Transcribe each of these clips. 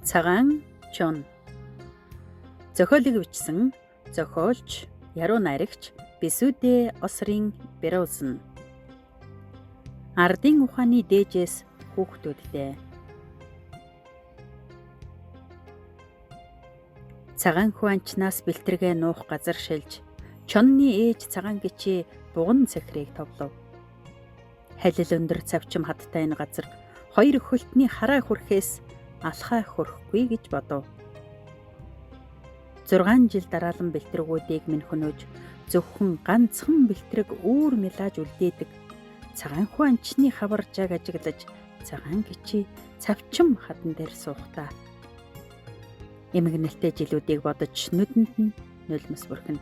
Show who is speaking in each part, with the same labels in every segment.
Speaker 1: Цагаан чон. Зохиолыг бичсэн зохиолч, яруу найрагч Бисүдэ Осрын Бероусон. Ардын ухааны дээжээс хүүхдүүдтэй. Цагаан хуанчнаас бэлтэргээ нуух газар шилж, чонны ээж цагаан гичээ буган цахирыг товлов. Халил өндөр цавчим хаттай энэ газар хоёр өхөлтний хараа хүрхээс алхаа хөрөхгүй гэж бодов. 6 жил дараалан бэлтрэгүүдийг минь хөнөөж зөвхөн ганцхан бэлтрэг үүр мэлааж үлдээдэг цагаан хуанчны хаваржааг ажиглаж цагаан гичи цавчим хадан дээр суухдаа эмгэнэлтэй жилүүдийг бодож нүдэнд нь нулимс бүрхэнэ.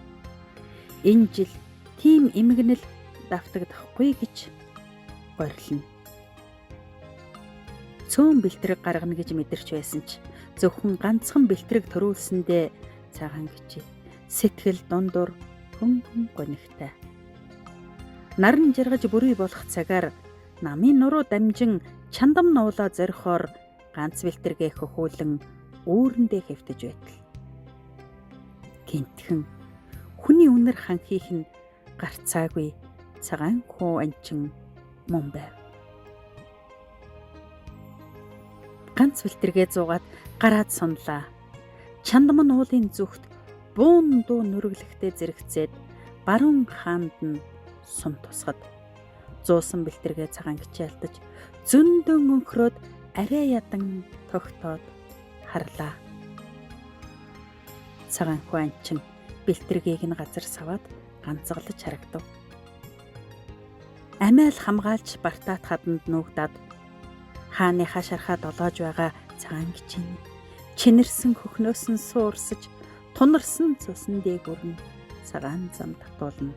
Speaker 1: Энэ жил тийм эмгэнэл давтагдахгүй гэж горилно. Цөөн бэлтрэг гаргана гэж мэдэрч байсан ч зөвхөн ганцхан бэлтрэг төрүүлсэндээ цагаан гичи сэтгэл дундуур хөнгөн гонигтай. Наран жаргаж бүрий болох цагаар намын нуруу дамжин чандам нуулаа зорихоор ганц бэлтрэгээ хөхүүлэн үүрэндээ хэвтэж байтал. Гинтхэн хүний үнэр ханхих нь гарцаагүй цагаан хуу анчин мөн байв. Ганц бэлтрэгээ зуугаад гараад сунлаа. Чандам нуулын зүгт буун дуу нүрэглэхтэй зэрэгцээд баруун хаанд нь сум тусгад зуусан бэлтрэгээ цагаан гичээ алдаж зөндөн өнхрөөд арай ядан тогтоод харлаа. Цагаан хуанчин бэлтрэгийг нь газар саваад ганцгалж харагдав. Амиал хамгаалж бартаат хаданд нуугдаад хааныхаа шархаа долоож байгаа цагаан гичийн чинэрсэн хөхнөөс нь суурсаж тунарсан цусан дээгүүр нь цагаан зам татуулна.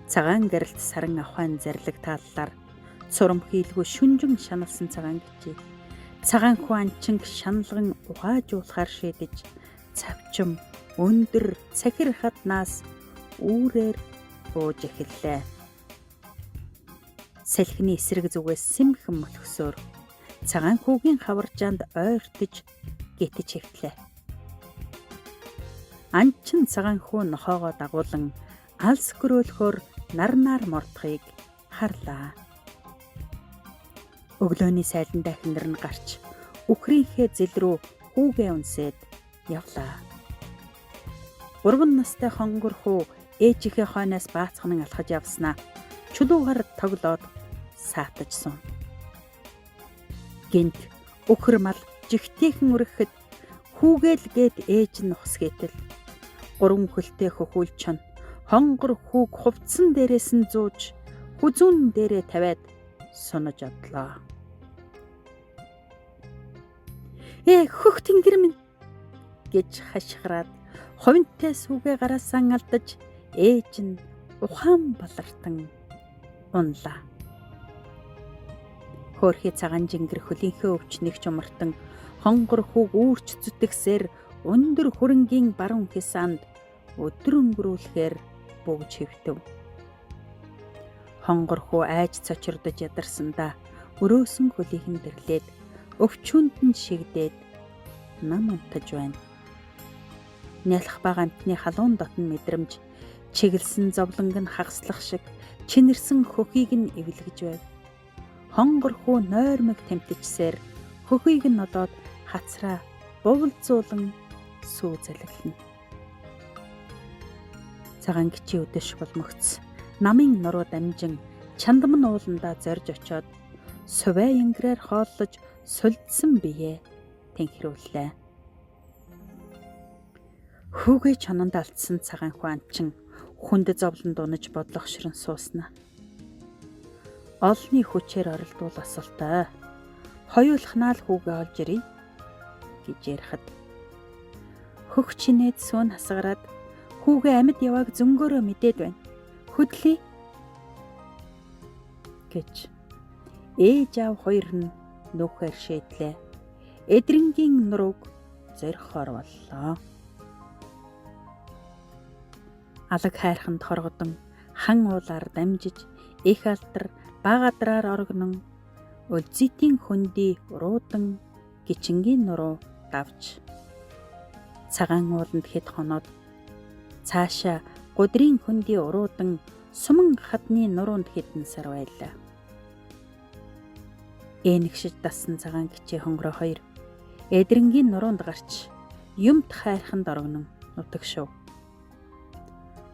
Speaker 1: Цагаан гэрэлт саран авхайн зарлиг тааллаар цурам хийлгүй шүнжин шаналсан цагаан гичээ цагаан хуанчин шаналган угаажуулахаар шийдэж цавчим өндөр цахир хаднаас үүрээр бууж эхэллээ. Салхины эсрэг зүгээс сэмхэн мөлхсөөр цагаан хүүгийн хаваржаанд ойртож гитэж хэвтлээ. Анчин цагаан хүү нохоогоо дагуулan алс гөрөөлөхөөр нарнаар мордохыг харлаа. Өглөөний сайлан дахиндар нь гарч үхрийнхээ зэл рүү хүүгээ унсээд явлаа. 3 настай хонгор хүү ээжийнхээ хойноос баацхан алхаж явснаа чулуугаар тоглоод саатаж сум. Гинт өхөр мал жигтэйхэн үргэхэд хүүгээл гээд ээж нь ухсгээтэл 3 хөлтэй хөхүүл чон хонгор хүүг хувцсан дээрээс нь зууж хүзүүн дээрээ тавиад сунаж одлоо. Хөх тэнгэр минь гэж хашгираад ховинтой сүгэ гараасан алдаж ээж нь ухаан балартан унлаа. Хөөрхий цагаан жингэр хөлийнхөө өвчнийг чумартан хонгор хүүг үүрч зүтгэсээр өндөр хөрөнгийн баруун хисаанд өдөр өнгөрүүлэхээр бөгж хэвтэв. Хонгор хүү айж цочирдож ядарсандаа өрөөсөн хөлийг нь дэрлээд өвчүүнд нь шигдээд нам унтаж байна. Нялх баг амтны халуун дотн мэдрэмж чиглэсэн зовлонг нь хагаслах шиг чинэрсэн хөхийг нь эвлэгж байв. Хонгор хүү нойрмог тэмтэгчсээр хөхийг нь нодоод хацраа бовлзуулан сүү залгилна. Цагаан гичи өдөш болмогц намын нуруу дамжин чандам нууландаа зорж очоод сувай янграар хооллож сулдсан биеэ тэнхрүүллээ. Хүүгээ чононд алдсан цагаан хуанчин хүнд зовлон дунаж бодлогошрон сууснаа. Олны хүчээр оролдвол асуултаа. Хоёулахнаа л хүүгээ олж ирье гэж ярихад хөх чинээд сүүн хасгараад хүүгээ амьд явааг зөнгөөрөө мэдээд байна. Хөдлөе гэж ээж аав хоёр нь нөхөр шийдлээ. Эдрэнгийн нурууг зорихоор боллоо. Алаг хайрханд хоргодон хан уулаар дамжиж их алдар баг адраар оргинон Өлзитийн хөндөй уруудан гичингийн нуруу давж цагаан ууланд хэд хоноод цаашаа гудрийн хөндөй уруудан суман хадны нуруунд хэдэн сар байлаа. Энэгшиж дасан цагаан гичээ хонгороо хоёр эдрэнгийн нуруунд гарч юмт хайрханд орогнон нутагшив.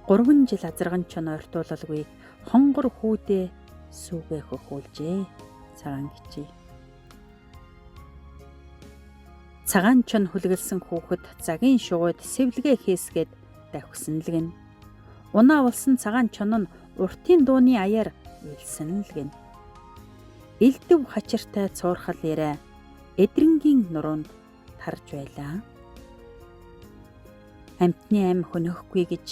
Speaker 1: 3 жил азарган чон ойртуулалгүй хонгор хүүдээ сүүгээ хөхүүлжээ. Цагаан гичээ. Цагаан чон хүлгэлсэн хүүхэд загийн шугууд сэвлгээ хийсгээд давхсан л гэн. Унаа болсон цагаан чон нь уртын дууны аяар уйлсан л гэн. Элдэв хачиртай цуурхал ярэ эдрэнгийн нуруунд тарж байлаа. Амтны ам хөнөхгүй гэж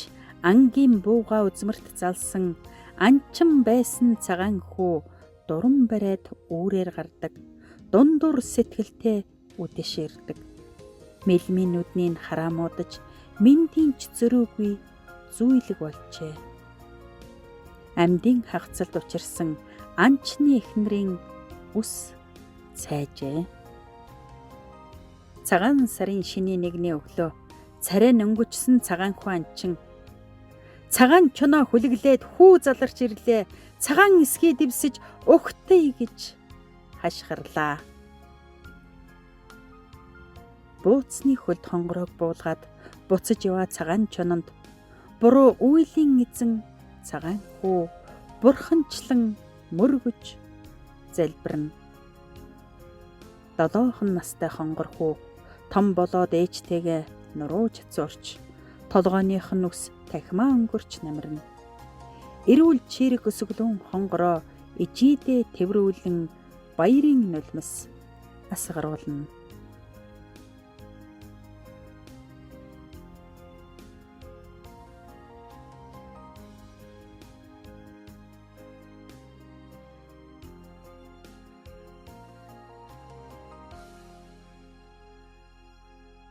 Speaker 1: ангийн бууга үзмэрт залсан анчин байсан цагаан хүү дуран бариад үүрээр гардаг, дундуур сэтгэлтэй үдэшэрдэг. Мэлмийн нүднийг хараамуудаж минтийн ч зөрөөгүй зүйлэг болжээ. Амьдын хагцалд учирсан анчны эхнэрийн үс цайжээ. Цагаан сарын шинийн нэгний өглөө царай өнгөчсөн цагаан хүү анчин цагаан чоноо хүлэглээд хүү заларч ирлээ. Цагаан эсхий дэвсэж өгтөй гэж хашгирлаа. Бууцны хөлд хонгороог буулгаад буцаж яваа цагаан чононд буруу үйлийн эзэн цагаан хүү бурханчлан мөргөж залбирна. 7 настай хонгор хүү том болоод ээжтэйгээ нуруу цацуурч толгойных нь ус тахимаа өнгөрч намирна. Эрүүл чирэг өсөглөн хонгороо ижидээ тэврүүлэн баярын нулимс асгаруулна.